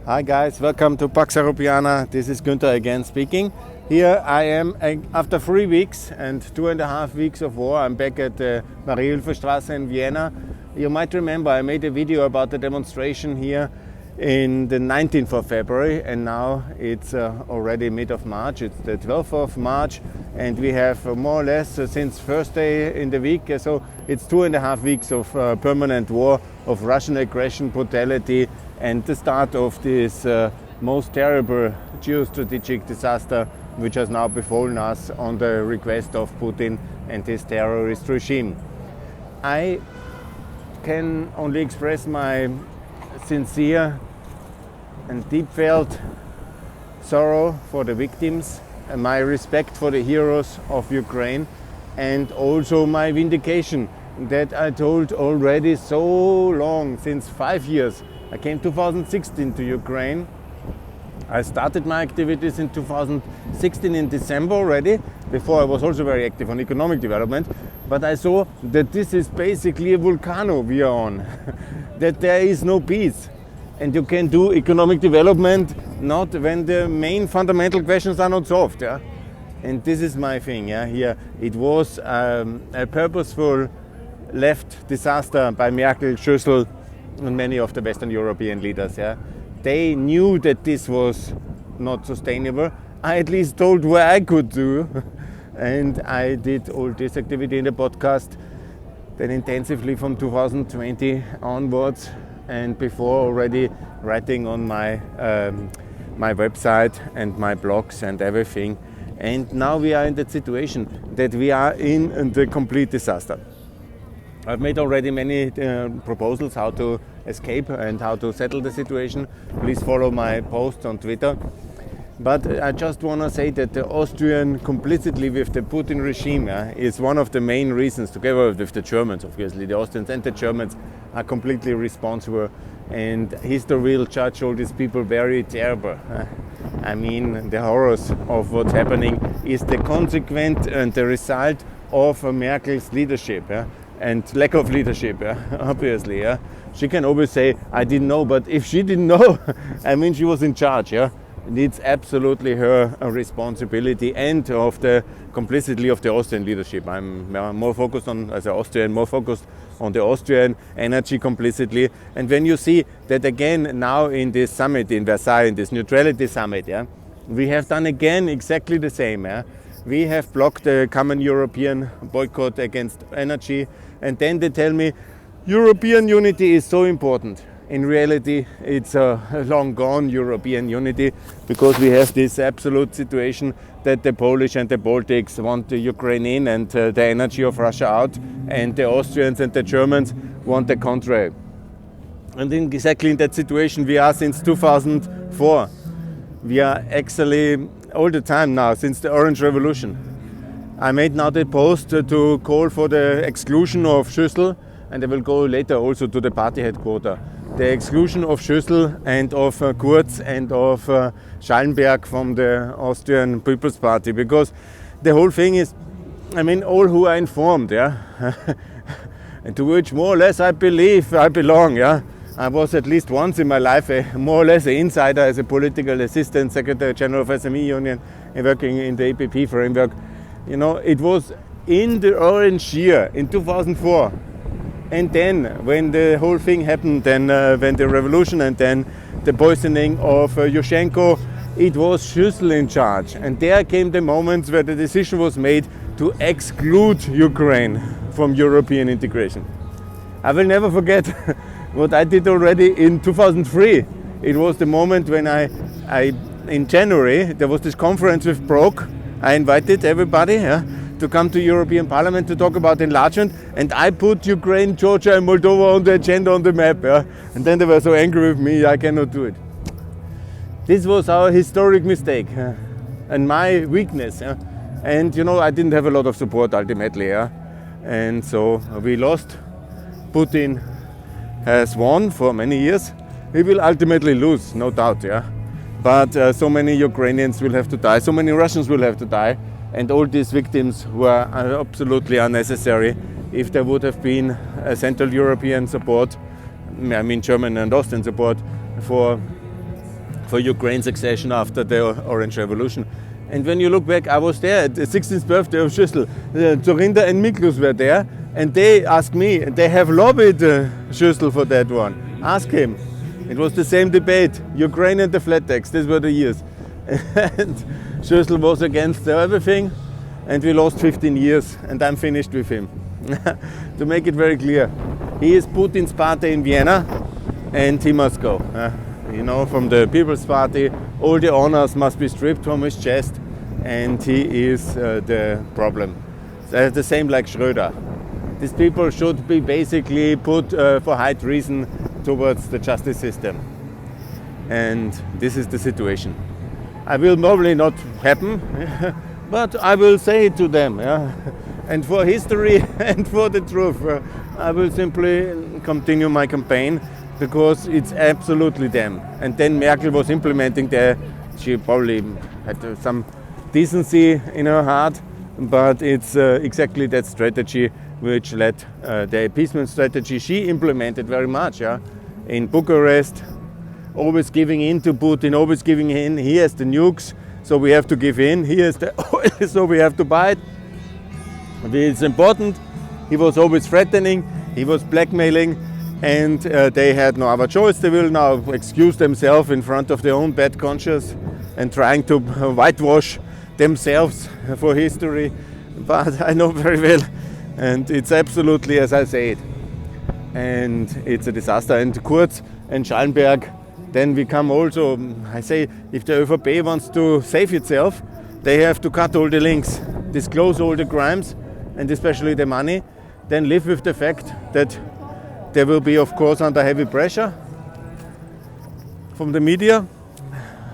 Hi guys, welcome to Pax Europiana. This is Günther again speaking. Here I am after 3 weeks and 2.5 weeks of war. I'm back at the Marie-Hilfer-Straße in Vienna. You might remember I made a video about the demonstration here in the 19th of February, and now it's already mid of March. It's the 12th of March, and we have more or less since first day in the week, so it's 2.5 weeks of permanent war, of Russian aggression, brutality, and the start of this most terrible geostrategic disaster which has now befallen us on the request of Putin and his terrorist regime. I can only express my sincere and deep felt sorrow for the victims, and my respect for the heroes of Ukraine, and also my vindication that I told already so long, since 5 years. I came 2016 to Ukraine. I started my activities in 2016 in December already. Before I was also very active on economic development, but I saw that this is basically a volcano we are on, that there is no peace. And you can do economic development not when the main fundamental questions are not solved. Yeah? And this is my thing. Yeah? Here it was a purposeful left disaster by Merkel, Schüssel, and many of the Western European leaders. Yeah? They knew that this was not sustainable. I at least told what I could do, and I did all this activity in the podcast then intensively from 2020 onwards, and before already writing on my my website and my blogs and everything. And now we are in that situation that we are in the complete disaster. I've made already many proposals how to escape and how to settle the situation. Please follow my posts on Twitter. But I just want to say that the Austrian complicity with the Putin regime is one of the main reasons, together with the Germans, obviously. The Austrians and the Germans are completely responsible, and he's the real judge. All these people very terrible. I mean, the horrors of what's happening is the consequence and the result of Merkel's leadership. And lack of leadership, obviously. She can always say, I didn't know, but if she didn't know, I mean, she was in charge. It's absolutely her responsibility, and of the complicity of the Austrian leadership. I'm more focused on, as an Austrian, more focused on the Austrian energy complicity. And when you see that again now in this summit in Versailles, in this neutrality summit, we have done again exactly the same. We have blocked the common European boycott against energy, and then they tell me European unity is so important. In reality, it's a long gone European unity, because we have this absolute situation that the Polish and the Baltics want the Ukraine in and the energy of Russia out, and the Austrians and the Germans want the contrary. And exactly in that situation we are since 2004. We are actually all the time now, since the Orange Revolution. I made now the post to call for the exclusion of Schüssel, and I will go later also to the party headquarters. The exclusion of Schüssel and of Kurz and of Schallenberg from the Austrian People's Party, because the whole thing is, I mean, all who are informed, and to which more or less I believe I belong, I was at least once in my life more or less an insider as a political assistant, Secretary General of SME Union, and working in the EPP framework. You know, it was in the orange year, in 2004. And then, when the whole thing happened, then when the revolution and then the poisoning of Yushchenko, it was Schüssel in charge. And there came the moments where the decision was made to exclude Ukraine from European integration. I will never forget what I did already in 2003. It was the moment when I in January, there was this conference with Brok. I invited everybody to come to European Parliament to talk about enlargement, and I put Ukraine, Georgia and Moldova on the agenda, on the map. And then they were so angry with me, I cannot do it. This was our historic mistake and my weakness. And you know, I didn't have a lot of support ultimately. And so we lost. Putin has won for many years. He will ultimately lose, no doubt. But so many Ukrainians will have to die, so many Russians will have to die. And all these victims were absolutely unnecessary. If there would have been a Central European support, I mean German and Austrian support for for Ukraine's accession after the Orange Revolution. And when you look back, I was there at the 16th birthday of Schüssel. Zorinda and Miklus were there, and they asked me, and they have lobbied Schüssel for that one. Ask him. It was the same debate, Ukraine and the flat tax, these were the years. And Schüssel was against everything, and we lost 15 years, and I'm finished with him. To make it very clear, he is Putin's party in Vienna, and he must go. You know, from the People's Party, all the honors must be stripped from his chest, and he is the problem. The same like Schröder. These people should be basically put for high treason towards the justice system. And this is the situation. I will probably not happen, but I will say it to them. And for history and for the truth, I will simply continue my campaign, because it's absolutely them. And then Merkel was implementing she probably had some decency in her heart, but it's exactly that strategy which led the appeasement strategy she implemented very much. In Bucharest, always giving in to Putin, always giving in. He has the nukes, so we have to give in. He has the oil, so we have to buy it. It's important. He was always threatening, he was blackmailing, and they had no other choice. They will now excuse themselves in front of their own bad conscience and trying to whitewash themselves for history. But I know very well, and it's absolutely as I say it. And it's a disaster. And Kurz and Schallenberg, then we come also, I say, if the ÖVP wants to save itself, they have to cut all the links, disclose all the crimes, and especially the money, then live with the fact that they will be, of course, under heavy pressure from the media,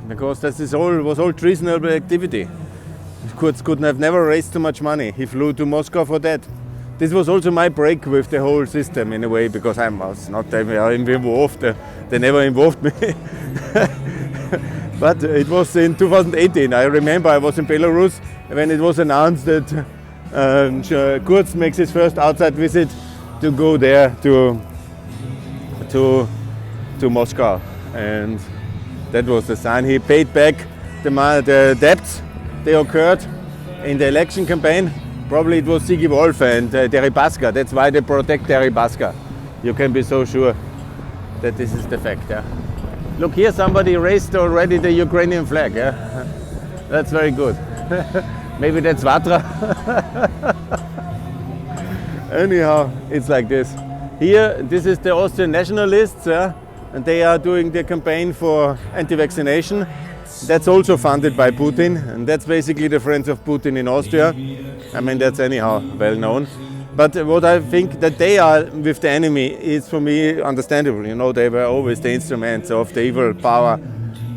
because this was all treasonable activity. Kurz could have never raised too much money. He flew to Moscow for that. This was also my break with the whole system in a way, because I was not involved. They never involved me. But it was in 2018. I remember I was in Belarus when it was announced that Kurz makes his first outside visit to go there to Moscow, and that was the sign. He paid back the debts they occurred in the election campaign. Probably it was Sigi Wolf and Deripaska. That's why they protect Deripaska. You can be so sure that this is the fact. Look, here somebody raised already the Ukrainian flag. That's very good. Maybe that's Vatra. Anyhow, it's like this. Here, this is the Austrian nationalists, and they are doing the campaign for anti-vaccination. That's also funded by Putin, and that's basically the friends of Putin in Austria. I mean, that's anyhow well known. But what I think that they are with the enemy is, for me, understandable. You know, they were always the instruments of the evil power.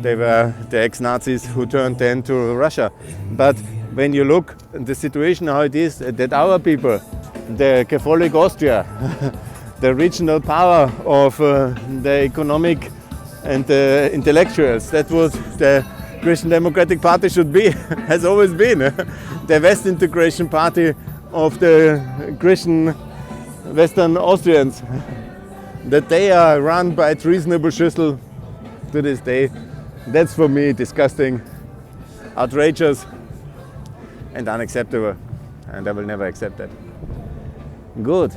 They were the ex-Nazis who turned then to Russia. But when you look at the situation, how it is, that our people, the Catholic Austria, the regional power of the economic and the intellectuals, that was the Christian Democratic Party should be, has always been, the West integration party of the Christian Western Austrians, that they are run by treasonable Schüssel to this day. That's for me disgusting, outrageous, and unacceptable, and I will never accept that. Good.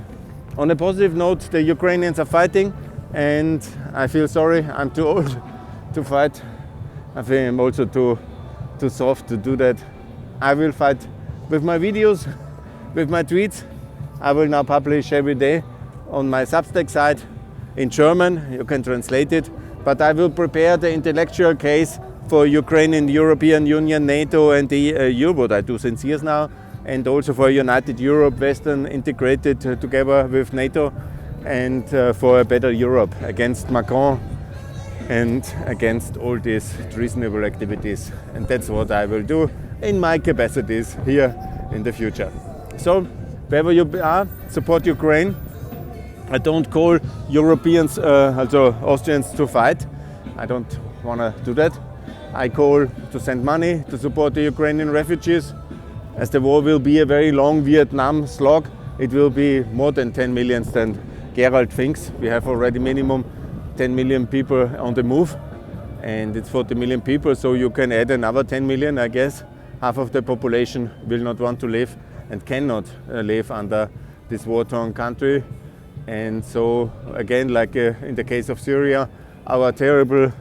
On a positive note, the Ukrainians are fighting, and I feel sorry, I'm too old to fight. I think I'm also too soft to do that. I will fight with my videos, with my tweets. I will now publish every day on my Substack site in German. You can translate it, but I will prepare the intellectual case for Ukraine in the European Union, NATO and the EU, what I do since years now, and also for a united Europe, Western integrated together with NATO, and for a better Europe against Macron and against all these treasonable activities. And that's what I will do in my capacities here in the future. So, wherever you are, support Ukraine. I don't call Europeans, also Austrians, to fight. I don't want to do that. I call to send money to support the Ukrainian refugees. As the war will be a very long Vietnam slog, it will be more than 10 million than Gerald thinks. We have already minimum 10 million people on the move. and it's 40 million people, so you can add another 10 million, I guess. Half of the population will not want to live and cannot live under this war-torn country. And so again, like in the case of Syria, our terrible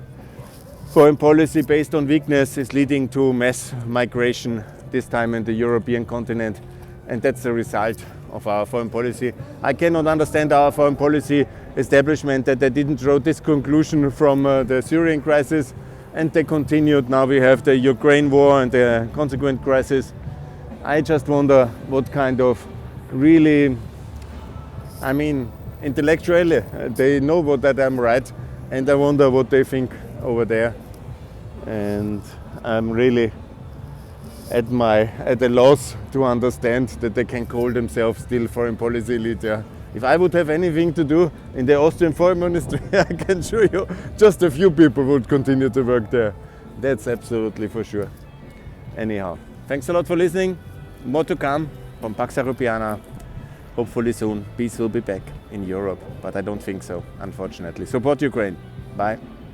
foreign policy based on weakness is leading to mass migration, this time in the European continent, and that's the result of our foreign policy. I cannot understand our foreign policy establishment that they didn't draw this conclusion from the Syrian crisis, and they continued. Now we have the Ukraine war and the consequent crisis. I just wonder what kind of really, I mean, intellectually, they know that I'm right, and I wonder what they think over there. And I'm really at a loss to understand that they can call themselves still foreign policy leader. If I would have anything to do in the Austrian foreign ministry, I can assure you just a few people would continue to work there. That's absolutely for sure. Anyhow, thanks a lot for listening. More to come from Pax Europiana. Hopefully soon peace will be back in Europe, but I don't think so, unfortunately. Support Ukraine. Bye.